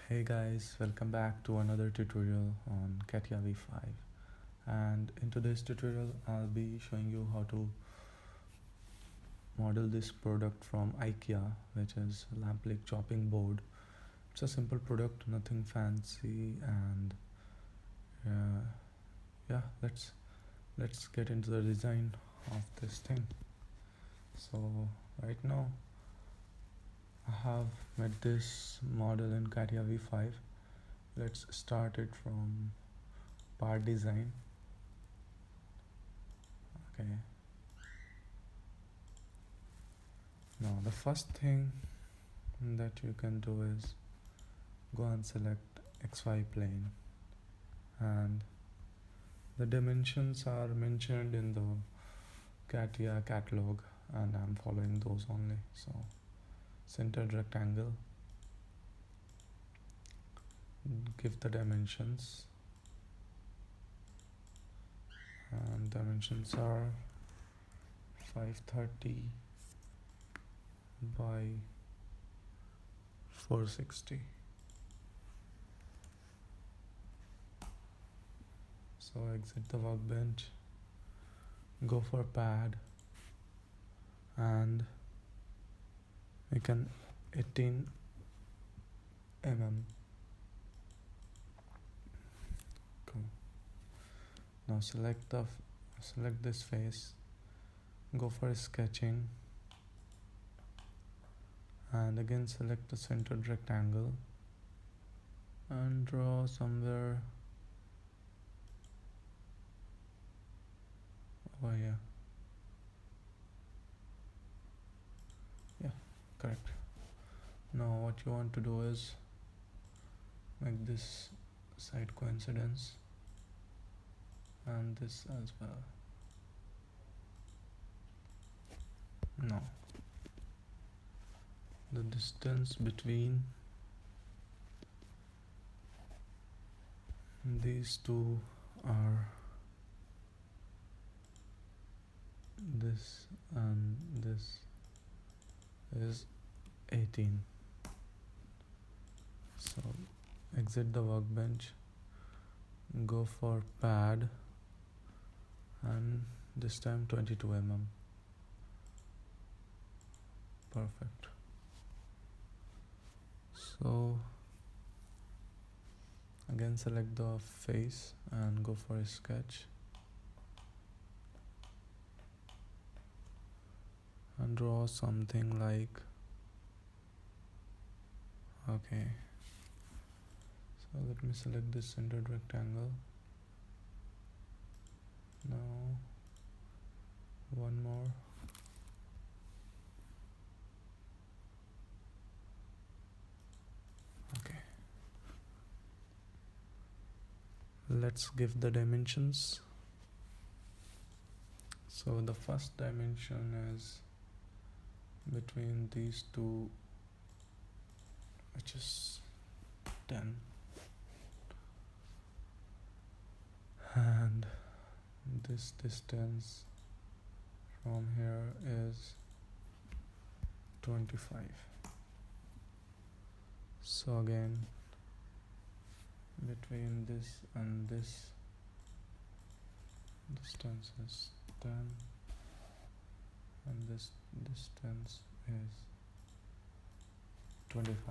Hey guys, welcome back to another tutorial on Catia V5, and in today's tutorial I'll be showing you how to model this product from ikea, which is Lamplig chopping board. It's a simple product, nothing fancy, and uh, yeah, let's get into the design of this thing. So right now I have made this model in Catia V5. Let's start it from part design. Okay, now the first thing that you can do is go and select XY plane, and the dimensions are mentioned in the Catia catalog and I'm following those only. So centered rectangle, give the dimensions, and dimensions are 530 by 460. So exit the workbench, go for pad, and make an 18 mm. Cool. Now select this face, go for sketching, and again select the centered rectangle and draw somewhere over here. Yeah, correct. Now what you want to do is make this side coincidence and this as well. Now the distance between these two are this and this is 18. So exit the workbench, go for pad, and this time 22 mm. Perfect. So again select the face and go for a sketch and draw something like, okay, so let me select this centered rectangle. Now one more, okay, let's give the dimensions. So the first dimension is between these two, which is 10, and this distance from here is 25. So again between this and this distance is 10 and this distance is 25.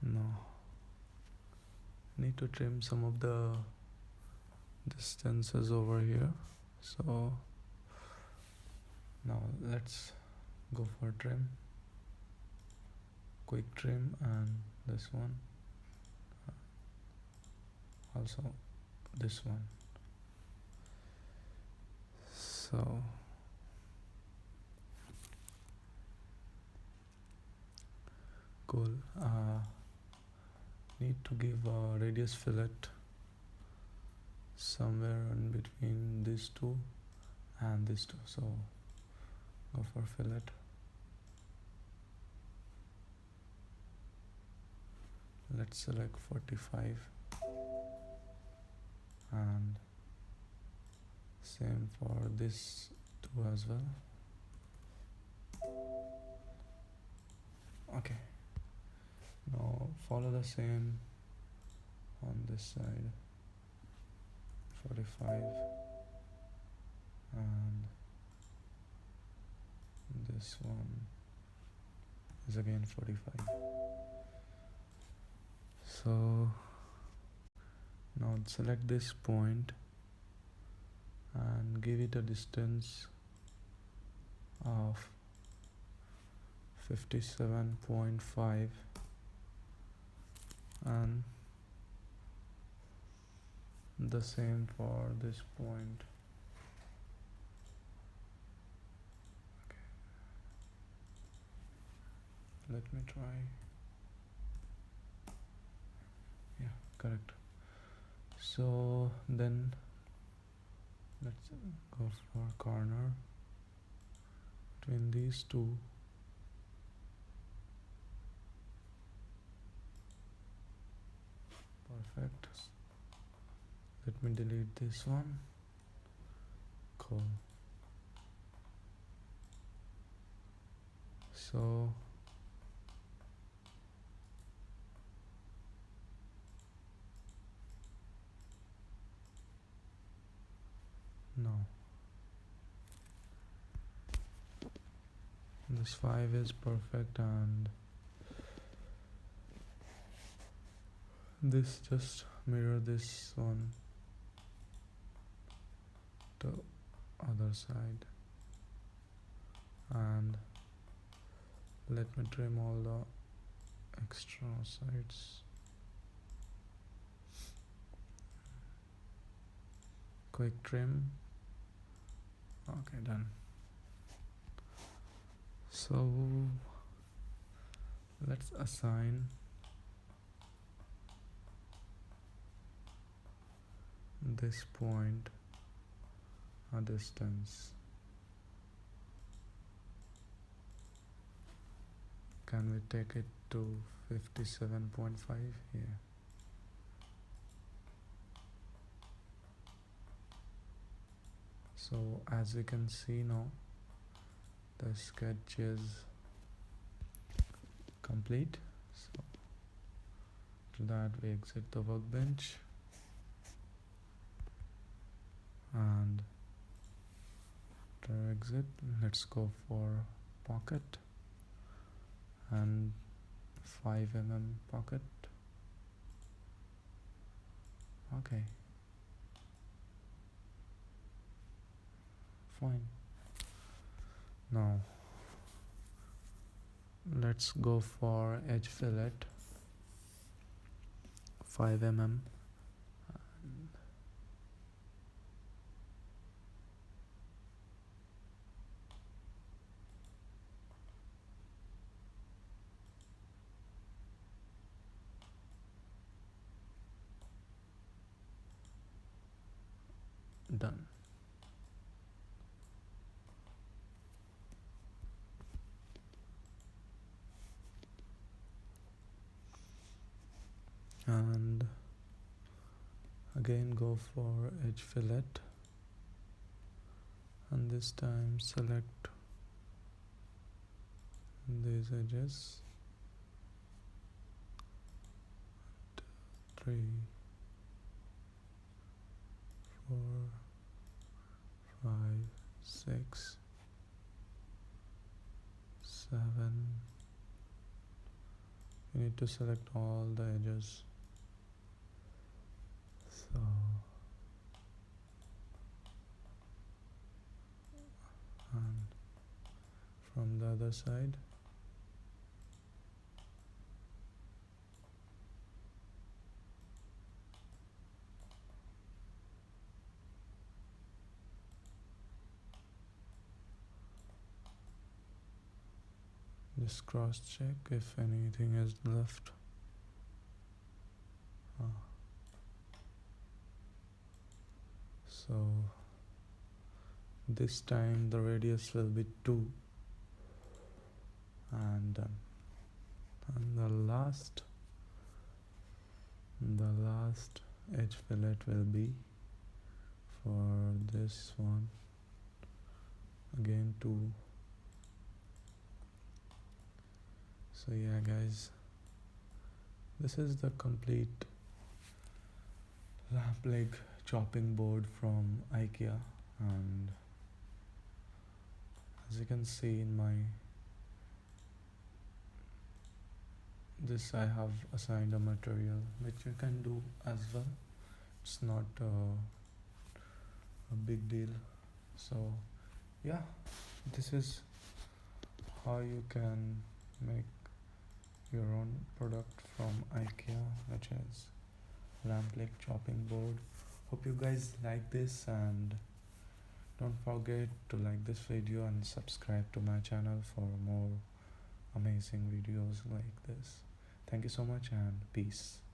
Now need to trim some of the distances over here, so now let's go for trim, quick trim, and this one, also this one. So cool. Need to give a radius fillet somewhere in between these two and these two, so go for fillet. Let's select 45 and same for this two as well. Okay, now follow the same on this side, 45, and this one is again 45. So now select this point and give it a distance of 57.5, and the same for this point. Okay. Let me try. Yeah, correct. So then let's go for corner between these two. Perfect. Let me delete this one. Cool. So now this 5 is perfect, and this just mirror this one to other side, and let me trim all the extra sides. Quick trim. Okay, done. So let's assign this point a distance. Can we take it to 57.5 here? So as you can see now, the sketch is complete. So to that we exit the workbench, and to exit, let's go for pocket and 5 mm pocket. Okay, fine. Now let's go for edge fillet, 5 mm. Done. And again go for edge fillet, and this time select these edges, 3, 4, 5, 6, 7. You need to select all the edges. So and from the other side, just cross check if anything is left. So this time the radius will be 2, and the last edge fillet will be for this one, again 2. So yeah guys, this is the complete Lamplig chopping board from ikea, and as you can see in my this, I have assigned a material which you can do as well. It's not a big deal. So yeah, this is how you can make your own product from ikea, which is Lamplig chopping board. Hope you guys like this, and don't forget to like this video and subscribe to my channel for more amazing videos like this. Thank you so much and peace.